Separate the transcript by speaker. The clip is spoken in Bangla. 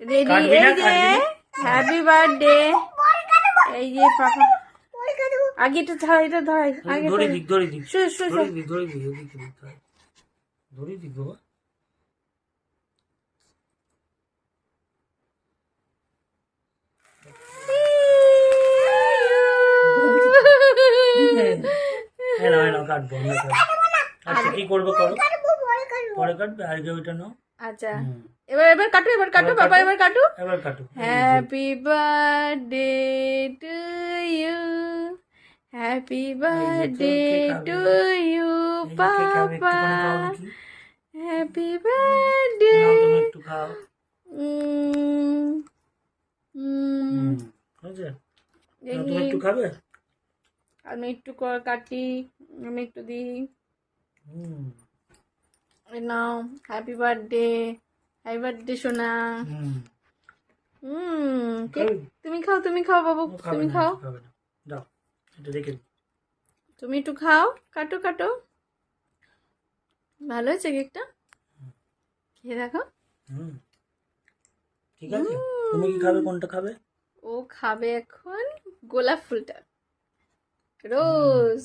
Speaker 1: রেডি এই যে হ্যাপি বার্থডে এই যে পাপা আগে এটা ধর এটা ধর আগে
Speaker 2: ধরে দিক ধরে দিক
Speaker 1: শুয়ে শুয়ে
Speaker 2: ধরে দিক ধরে দিক ধরে দিক বাবা কাটবো আচ্ছা কি করবো করো পরে কাটবে আগে ওইটা নাও
Speaker 1: আচ্ছা এবার কাটো বাবা এবার কাটো happy birthday to you happy birthday to you পাপা হ্যাপি বার্থডে
Speaker 2: একটু খাও তুমি একটু খাবে
Speaker 1: আমি একটু কাটি আমি একটু দিই নাও হ্যাপি বার্থডে সোনা তুমি খাও বাবু তুমি খাও
Speaker 2: দাও এটা রেখে
Speaker 1: তুমি একটু খাও কাটো ভালো হয়েছে কেকটা খেয়ে দেখো
Speaker 2: ঠিক আছে তুমি কি খাবে কোনটা খাবে
Speaker 1: ও খাবে এখন গোলাপ ফুলটা রোজ